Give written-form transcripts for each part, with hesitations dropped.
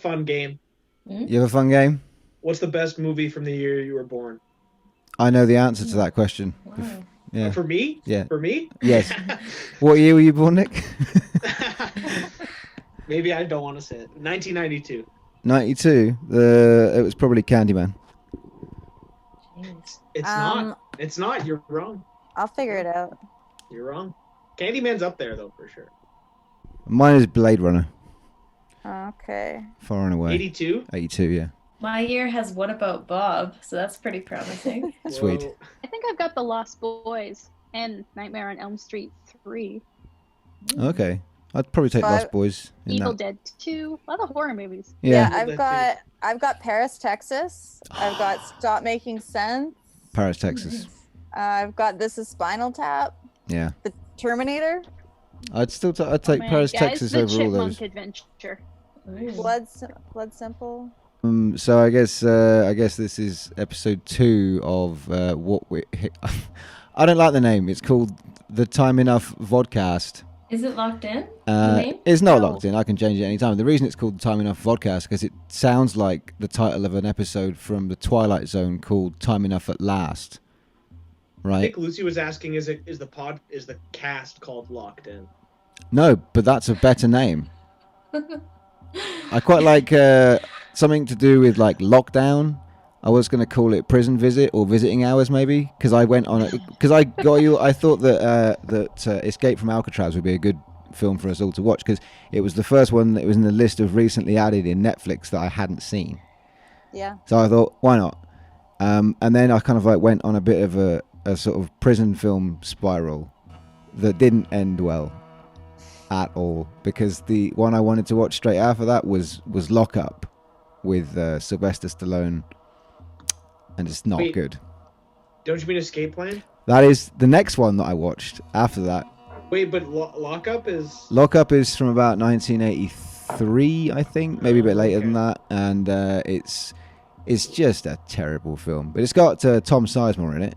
fun game. You have a fun game? What's the best movie from the year you were born? I know the answer to that question. Wow. Yeah. For me? Yeah. For me? Yes. What year were you born, Nick? Maybe I don't want to say it. 1992. 92. It was probably Candyman. Jeez. It's not. It's not. You're wrong. I'll figure it out. You're wrong. Candyman's up there though for sure. Mine is Blade Runner. Okay. Far and away. 82. 82, yeah. My year has What About Bob, so that's pretty promising. Sweet. Whoa. I think I've got The Lost Boys and Nightmare on Elm Street 3. Okay. I'd probably take So Lost Boys in Evil that. Dead 2. A lot of horror movies. Yeah. I've got Paris, Texas. I've got Stop Making Sense. Paris, Texas. I've got This Is Spinal Tap. Yeah. The Terminator. I'd take Oh, man, Paris, guys, Texas The over all Chipmunk those. Adventure. Ooh. Blood Simple. So I guess this is episode 2 of what we. I don't like the name. It's called the Time Enough Vodcast. Is it locked in? The name? It's not No. locked in. I can change it anytime. The reason it's called the Time Enough Vodcast because it sounds like the title of an episode from the Twilight Zone called Time Enough at Last. I Right? think Lucy was asking, is the cast called Locked In? No, but that's a better name. I quite like something to do with like lockdown. I was going to call it prison visit or visiting hours maybe because I went on it because I got you. I thought that Escape from Alcatraz would be a good film for us all to watch because it was the first one that was in the list of recently added in Netflix that I hadn't seen. Yeah. So I thought, why not? And then I kind of like went on a bit of a sort of prison film spiral that didn't end well at all because the one I wanted to watch straight after that was Lock Up with Sylvester Stallone, and it's not Wait. good. Don't you mean Escape Plan? That is the next one that I watched after that. Wait, but Lock Up is. Lock Up is from about 1983, I think, maybe a bit later than Okay. that, and it's just a terrible film. But it's got Tom Sizemore in it.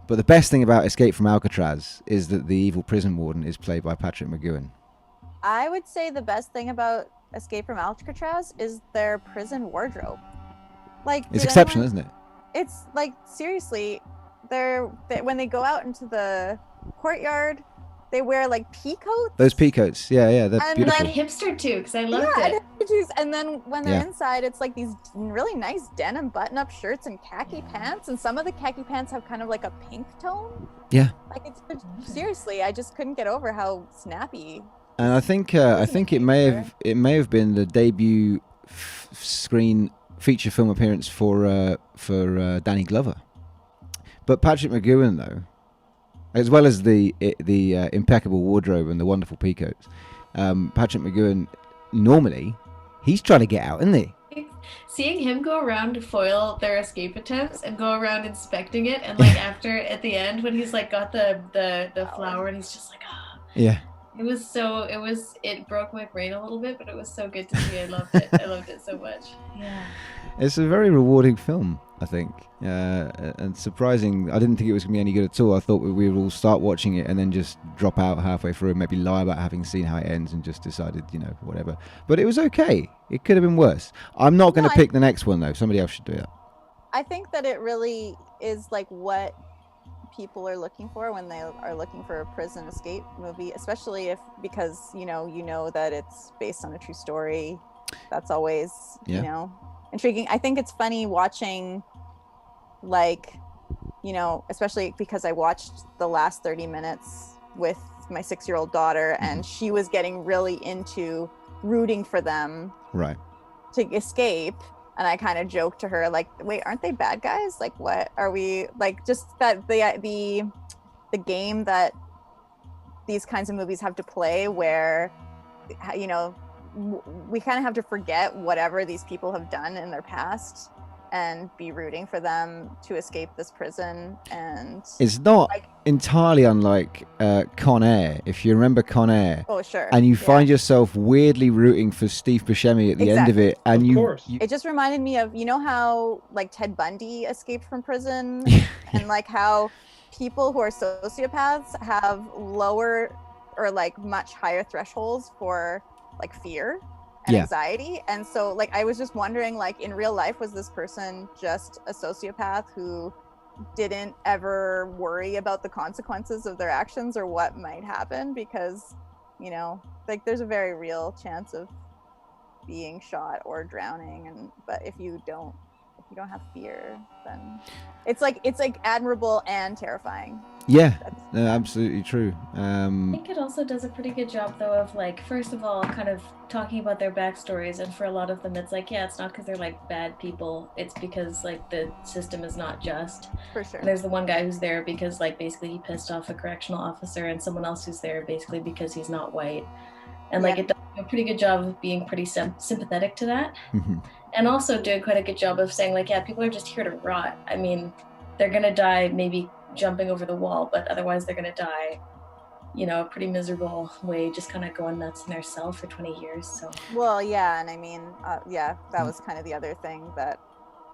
But the best thing about Escape from Alcatraz is that the evil prison warden is played by Patrick McGoohan. I would say the best thing about Escape from Alcatraz is their prison wardrobe. Like It's did exceptional, anyone- isn't it? It's like seriously, when they go out into the courtyard, they wear like pea coats. Those peacoats, yeah, they're And beautiful. Like hipster too, because I loved Yeah, it. and then when they're Yeah. inside, it's like these really nice denim button-up shirts and khaki pants, and some of the khaki pants have kind of like a pink tone. Yeah. Like it's seriously, I just couldn't get over how snappy. And I think it may have been the debut screen feature film appearance for Danny Glover. But Patrick McGoohan though, as well as the impeccable wardrobe and the wonderful peacoats, Patrick McGoohan normally he's trying to get out, isn't he? Seeing him go around to foil their escape attempts and go around inspecting it, and like after at the end when he's like got the flower and he's just like, ah. Yeah. It broke my brain a little bit, but it was so good to see. I loved it. I loved it so much. Yeah. It's a very rewarding film, I think, and surprising. I didn't think it was going to be any good at all. I thought we would all start watching it and then just drop out halfway through and maybe lie about having seen how it ends and just decided, whatever. But it was okay. It could have been worse. I'm not going to pick the next one, though. Somebody else should do that. I think that it really is like what people are looking for when they are looking for a prison escape movie, especially because you know that it's based on a true story. That's always intriguing. I think it's funny watching, like, especially because I watched the last 30 minutes with my 6-year-old daughter, and she was getting really into rooting for them Right. to escape. And I kind of joked to her, like, wait, aren't they bad guys? Like, what are we, like, just that the game that these kinds of movies have to play where, we kind of have to forget whatever these people have done in their past and be rooting for them to escape this prison. And It's not entirely unlike Con Air, if you remember Con Air. oh, sure. And you find yourself weirdly rooting for Steve Buscemi at the end of it. And Of course. you It just reminded me of, how like Ted Bundy escaped from prison and like how people who are sociopaths have lower or like much higher thresholds for like fear. and Yeah. anxiety. And so like I was just wondering, like, in real life, was this person just a sociopath who didn't ever worry about the consequences of their actions or what might happen? Because, you know, like there's a very real chance of being shot or drowning, and but if you don't have fear, then it's like admirable and terrifying. Yeah, That's, no, absolutely true. I think it also does a pretty good job, though, of like, first of all, kind of talking about their backstories. And for a lot of them, it's like, yeah, it's not because they're like bad people. It's because like the system is not just. for sure. And there's the one guy who's there because like basically he pissed off a correctional officer, and someone else who's there basically because he's not white. And like Yeah. it does a pretty good job of being pretty sympathetic to that. Mhm. And also doing quite a good job of saying like, yeah, people are just here to rot. I mean, they're gonna die maybe jumping over the wall, but otherwise they're gonna die, you know, a pretty miserable way, just kind of going nuts in their cell for 20 years. So Well, yeah, and I mean, yeah, that was kind of the other thing that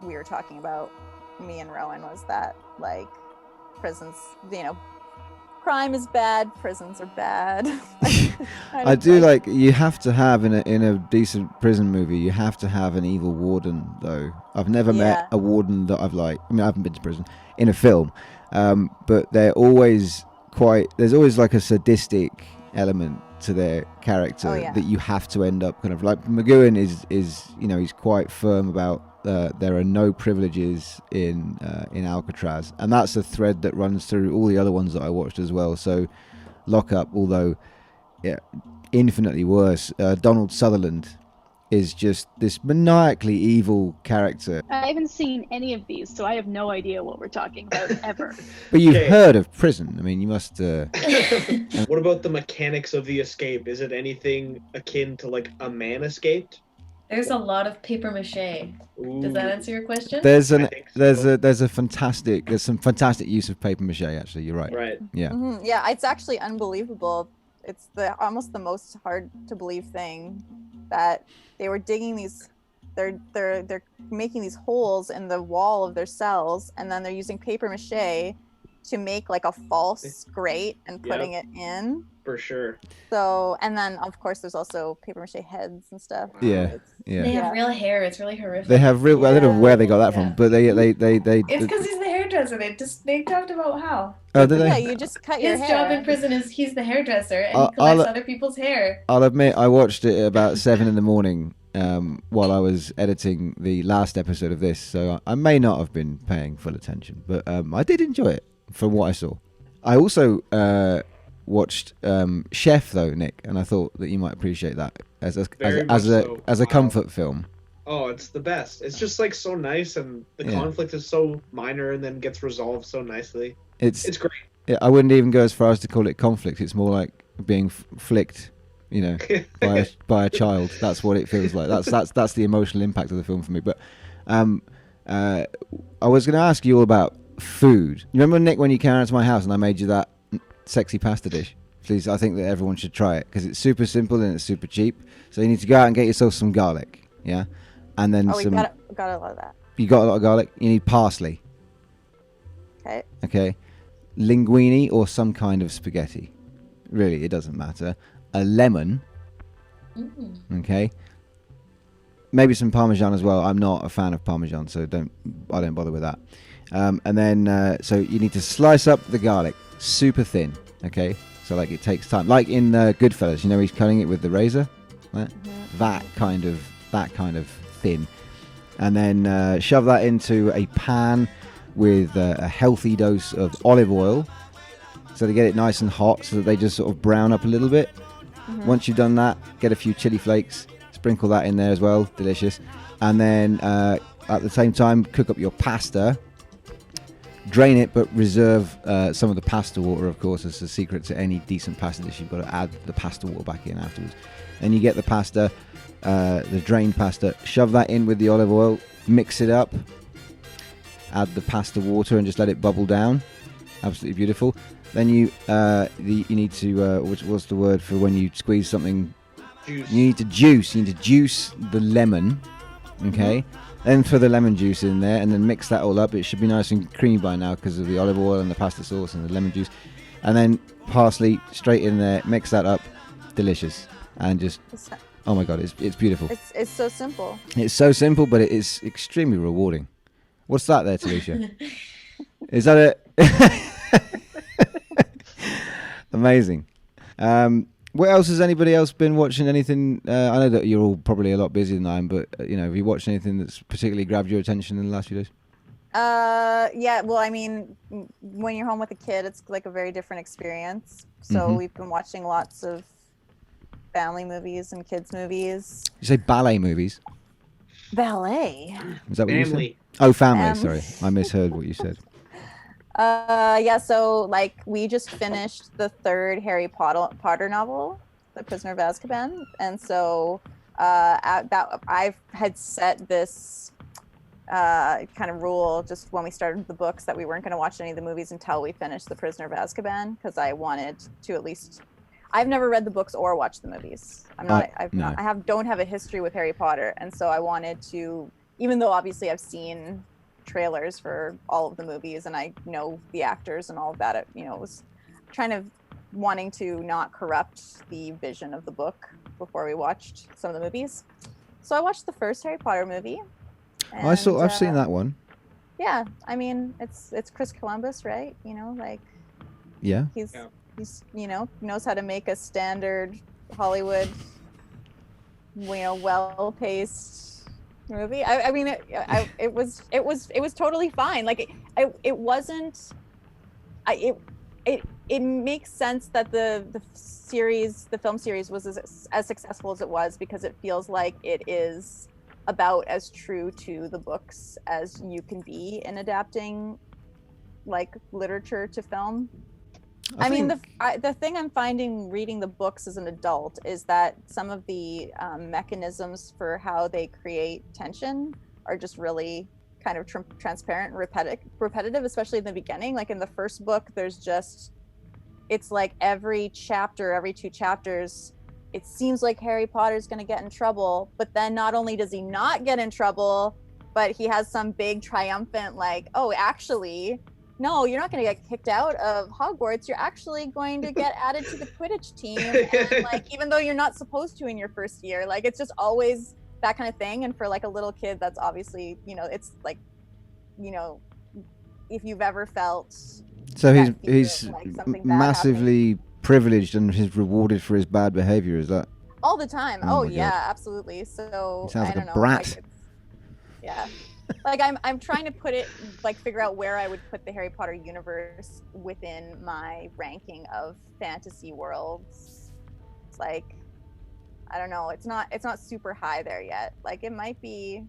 we were talking about, me and Rowan, was that like prisons, you know, crime is bad, prisons are bad. I do like, you have to have in a decent prison movie, you have to have an evil warden, though. I've never met a warden that I've liked. I mean, I haven't been to prison in a film, but they're always there's always like a sadistic element to their character that you have to end up kind of like. McGowan is you know, he's quite firm about there are no privileges in Alcatraz, and that's a thread that runs through all the other ones that I watched as well. So Lock Up, although infinitely worse, Donald Sutherland is just this maniacally evil character. I haven't seen any of these, so I have no idea what we're talking about ever. But you've heard of prison. I mean, you must... What about the mechanics of the escape? Is it anything akin to like a man escaped? there's a lot of paper mache. Does that answer your question? There's I think some fantastic use of paper mache, actually. You're right. Right. Yeah. Mm-hmm. Yeah, it's actually unbelievable. It's almost the most hard to believe thing that they were digging these. They're making these holes in the wall of their cells, and then they're using paper mache to make like a false grate and putting it in. For sure. So, and then of course there's also paper mache heads and stuff. Yeah. Yeah. They have real hair. It's really horrific. They have real. I don't know where they got that from, but they. It's because he's the hairdresser. They talked about how. Oh, did they? Yeah, you just cut your His hair. job in prison is he's the hairdresser and he collects other people's hair. I'll admit, I watched it at about 7 a.m. While I was editing the last episode of this, so I may not have been paying full attention, but I did enjoy it from what I saw. I also watched Chef, though, Nick, and I thought that you might appreciate that as a comfort film. Oh, it's the best. It's just like so nice, and the conflict is so minor and then gets resolved so nicely. It's great. Yeah, I wouldn't even go as far as to call it conflict. It's more like being flicked, you know, by a child. That's what it feels like. That's the emotional impact of the film for me. But I was going to ask you all about food. You remember, Nick, when you came out to my house and I made you that sexy pasta dish? Please, I think that everyone should try it because it's super simple and it's super cheap. So you need to go out and get yourself some garlic, yeah, and then we got a lot of that. You got a lot of garlic. You need parsley. Okay, linguine or some kind of spaghetti. Really, it doesn't matter. A lemon. Okay. Maybe some Parmesan as well. I'm not a fan of Parmesan, so I don't bother with that. And then, so you need to slice up the garlic super thin. Okay, so like it takes time. Like in Goodfellas, you know, he's cutting it with the razor. Right? That kind of thin. And then shove that into a pan with a healthy dose of olive oil. So they get it nice and hot, so that they just sort of brown up a little bit. Once you've done that, get a few chili flakes, sprinkle that in there as well, delicious. And then at the same time, cook up your pasta, drain it, but reserve some of the pasta water, of course. It's a secret to any decent pasta dish. You've got to add the pasta water back in afterwards. And you get the pasta, the drained pasta, shove that in with the olive oil, mix it up, add the pasta water and just let it bubble down. Absolutely beautiful. Then you need to what's the word for when you squeeze something? Juice. You need to juice the lemon. Okay. Then throw the lemon juice in there and then mix that all up. It should be nice and creamy by now because of the olive oil and the pasta sauce and the lemon juice. And then parsley straight in there. Mix that up. Delicious. And just Oh my god, it's beautiful. It's so simple. It's so simple, but it is extremely rewarding. What's that there, Talisha? Is that it? Amazing. What else has anybody else been watching? Anything? I know that you're all probably a lot busier than I am, but have you watched anything that's particularly grabbed your attention in the last few days? Yeah. Well, I mean, when you're home with a kid, it's like a very different experience. So we've been watching lots of family movies and kids movies. You say ballet movies? Ballet. Is that what you Family. said? Oh, family. Sorry, I misheard what you said. Yeah. So like we just finished the third Harry Potter novel, The Prisoner of Azkaban, and so I had set this kind of rule just when we started the books that we weren't going to watch any of the movies until we finished The Prisoner of Azkaban, because I wanted to at least. I've never read the books or watched the movies. I don't have a history with Harry Potter, and so I wanted to, even though obviously I've seen trailers for all of the movies and I know the actors and all of that, it was kind of wanting to not corrupt the vision of the book before we watched some of the movies. So I watched the first Harry Potter movie. And, I've seen that one. Yeah, I mean it's Chris Columbus, right? Yeah. He's knows how to make a standard Hollywood, well-paced movie. I mean, it was totally fine. Like it wasn't. It makes sense that the film series was as successful as it was, because it feels like it is about as true to the books as you can be in adapting like literature to film. I mean, the thing I'm finding reading the books as an adult is that some of the mechanisms for how they create tension are just really kind of transparent and repetitive, especially in the beginning. Like in the first book, it's like every chapter, every 2 chapters, it seems like Harry Potter's going to get in trouble, but then not only does he not get in trouble, but he has some big triumphant like, oh, actually, no, you're not going to get kicked out of Hogwarts. You're actually going to get added to the Quidditch team. And, like, even though you're not supposed to in your first year, like, it's just always that kind of thing. And for like a little kid, that's obviously, it's like, if you've ever felt. So he's like massively privileged and is rewarded for his bad behavior. Is that? All the time. Oh yeah, absolutely. So he sounds like a brat. Like yeah. Like I'm trying to figure out where I would put the Harry Potter universe within my ranking of fantasy worlds. It's like, I don't know. It's not super high there yet. Like it might be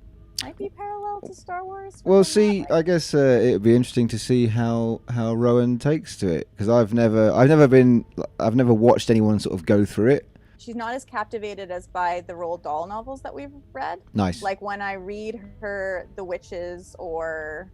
parallel to Star Wars. Well, see, I guess it'd be interesting to see how Rowan takes to it, because I've never watched anyone sort of go through it. She's not as captivated as by the Roald Dahl novels that we've read. Nice. Like when I read her The Witches or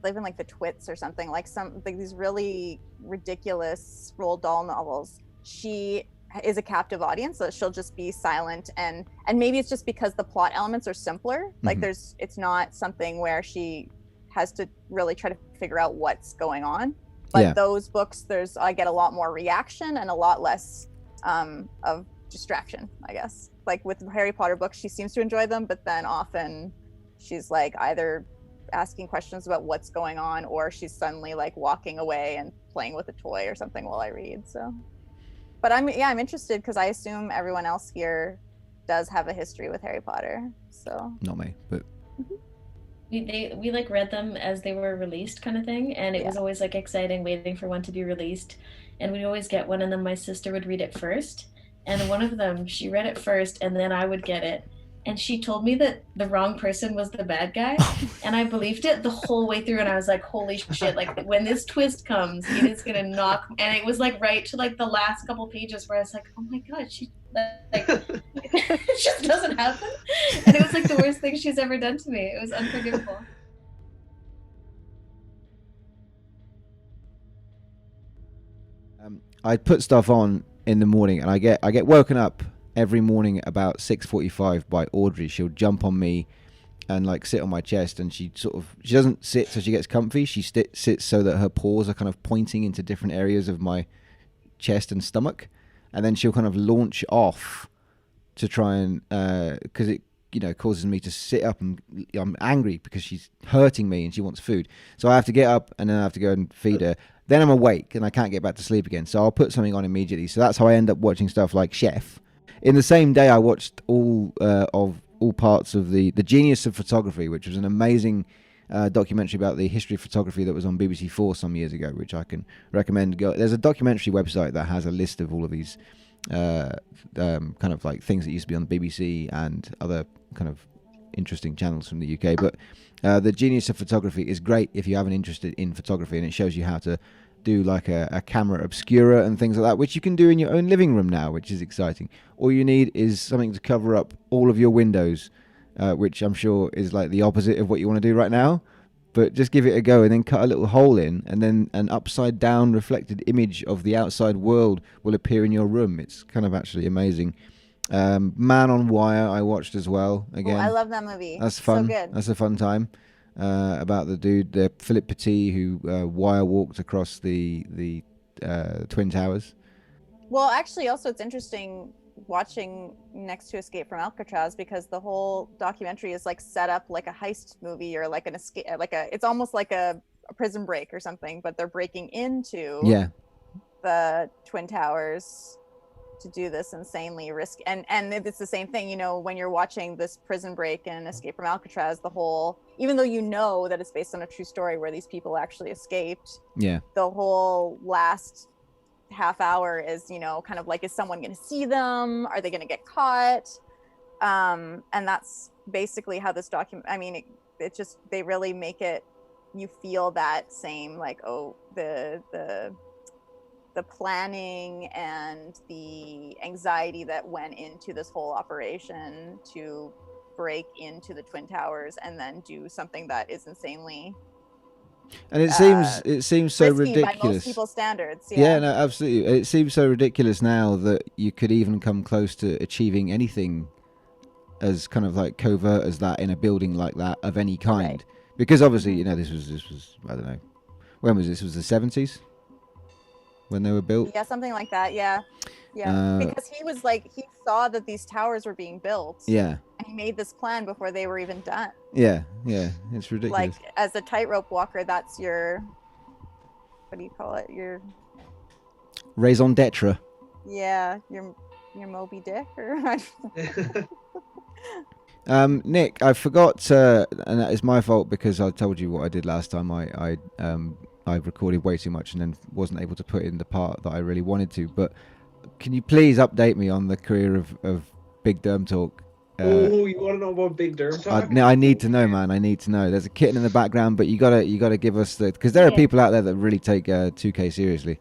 even like The Twits or something, like these really ridiculous Roald Dahl novels, she is a captive audience, so she'll just be silent, and maybe it's just because the plot elements are simpler. Like it's not something where she has to really try to figure out what's going on. But those books, I get a lot more reaction and a lot less of distraction, I guess. Like with Harry Potter books, she seems to enjoy them, but then often she's like either asking questions about what's going on, or she's suddenly like walking away and playing with a toy or something while I read. So, but I'm interested, because I assume everyone else here does have a history with Harry Potter. So not me, but we like read them as they were released, kind of thing, and it was always like exciting waiting for one to be released. And we'd always get one, and then my sister would read it first. And one of them, she read it first, and then I would get it. And she told me that the wrong person was the bad guy. And I believed it the whole way through. And I was like, holy shit, like when this twist comes, it is going to knock. And it was like right to like the last couple pages where I was like, oh my God, she like, it just doesn't happen. And it was like the worst thing she's ever done to me. It was unforgivable. I put stuff on in the morning, and I get woken up every morning at about 6:45 by Audrey. She'll jump on me and like sit on my chest, and she doesn't sit so she gets comfy. She sits so that her paws are kind of pointing into different areas of my chest and stomach, and then she'll kind of launch off to try and because it causes me to sit up, and I'm angry because she's hurting me and she wants food. So I have to get up and then I have to go and feed her. Then I'm awake and I can't get back to sleep again. So I'll put something on immediately. So that's how I end up watching stuff like Chef. In the same day, I watched all parts of the Genius of Photography, which was an amazing documentary about the history of photography that was on BBC 4 some years ago, which I can recommend. There's a documentary website that has a list of all of these kind of like things that used to be on the BBC and other kind of interesting channels from the UK. But the Genius of Photography is great if you haven't interested in photography, and it shows you how to do like a camera obscura and things like that, which you can do in your own living room now, which is exciting. All you need is something to cover up all of your windows, which I'm sure is like the opposite of what you want to do right now. But just give it a go and then cut a little hole in, and then an upside down reflected image of the outside world will appear in your room. It's kind of actually amazing. Man on Wire I watched as well. Again, I love that movie. That's fun. So good. That's a fun time. About the dude, Philip Petit, who wire walked across the Twin Towers. Well, actually, also it's interesting watching Next to Escape from Alcatraz, because the whole documentary is like set up like a heist movie, or like an escape, it's almost like a prison break or something, but they're breaking into the Twin Towers to do this insanely risky, and it's the same thing, when you're watching this prison break and Escape from Alcatraz, the whole, even though you know that it's based on a true story where these people actually escaped, the whole last half hour is kind of like, is someone going to see them, are they going to get caught, and that's basically how this document, I mean, it just, they really make it, you feel that same, like, oh, the planning and the anxiety that went into this whole operation to break into the Twin Towers and then do something that is insanely, and it seems so ridiculous by most people's standards. No, absolutely. It seems so ridiculous now that you could even come close to achieving anything as kind of like covert as that in a building like that of any kind, right. Because obviously this was I don't know, when was this? Was the 70s when they were built? Yeah, something like that. Yeah. Because he was like, he saw that these towers were being built. Yeah. And he made this plan before they were even done. Yeah. It's ridiculous. Like, as a tightrope walker, that's your, what do you call it? Your raison d'etre. Yeah, your Moby Dick, or Nick, I forgot, and that is my fault because I told you what I did last time. I recorded way too much and then wasn't able to put in the part that I really wanted to. But can you please update me on the career of Big Derm Talk? You want to know about Big Derm Talk? I need to know, man. I need to know. There's a kitten in the background, but you gotta give us the, because there are people out there that really take 2K seriously.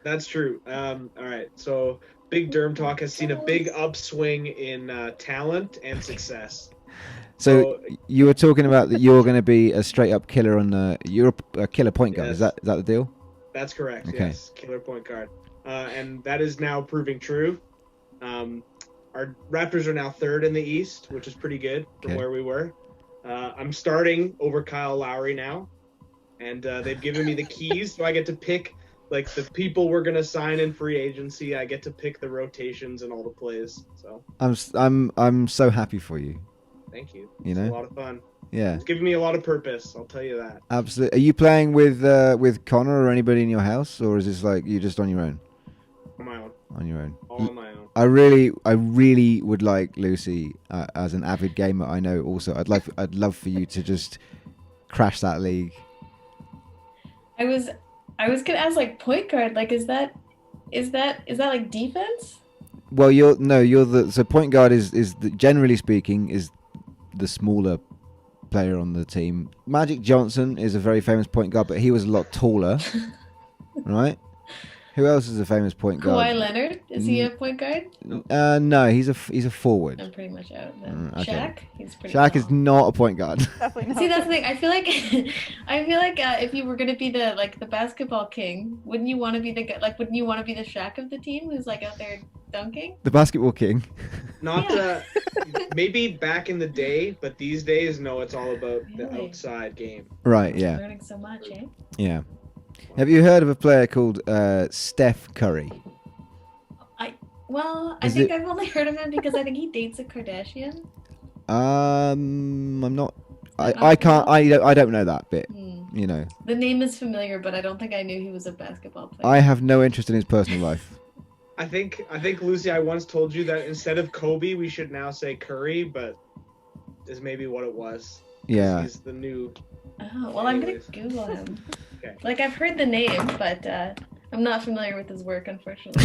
That's true. All right. So Big Derm Talk has seen a big upswing in talent and success. So you were talking about that you're going to be a straight up killer you're a killer point guard. Yes. Is that the deal? That's correct. Okay. Yes, killer point guard. And that is now proving true. Our Raptors are now third in the East, which is pretty good from where we were. I'm starting over Kyle Lowry now, and they've given me the keys, so I get to pick like the people we're gonna sign in free agency. I get to pick the rotations and all the plays. So I'm so happy for you. Thank you. It's a lot of fun. Yeah, it's giving me a lot of purpose. I'll tell you that. Absolutely. Are you playing with Connor or anybody in your house, or is this like you just on your own? On my own. On your own. All on my own. I really would like Lucy as an avid gamer. I know. Also, I'd love for you to just crash that league. I was gonna ask, like, point guard. Like, is that like defense? Well, so point guard is generally speaking is the smaller player on the team. Magic Johnson is a very famous point guard, but he was a lot taller, right? Who else is a famous point guard? Kawhi Leonard, is he a point guard? No, he's a forward. I'm pretty much out then. Okay. Shaq, he's pretty. Shaq is not a point guard. Definitely not. See, that's the thing. I feel like if you were gonna be the basketball king, wouldn't you want to be the Shaq of the team who's like out there dunking? The basketball king. Not maybe back in the day, but these days, no, it's all about the outside game. Right. Yeah. Learning so much, eh? Yeah. Have you heard of a player called Steph Curry? Well, I Is think it- I've only heard of him because I think he dates a Kardashian. I'm not. Not I can't. real? I don't know that bit. Hmm. You know, The name is familiar, but I don't think I knew he was a basketball player. I have no interest in his personal life. I think Lucy, I once told you that instead of Kobe, we should now say Curry, but is maybe what it was. Yeah. He's the new. Oh, well, I'm gonna Anyways. Google him. Okay. Like, I've heard the name, but I'm not familiar with his work, unfortunately.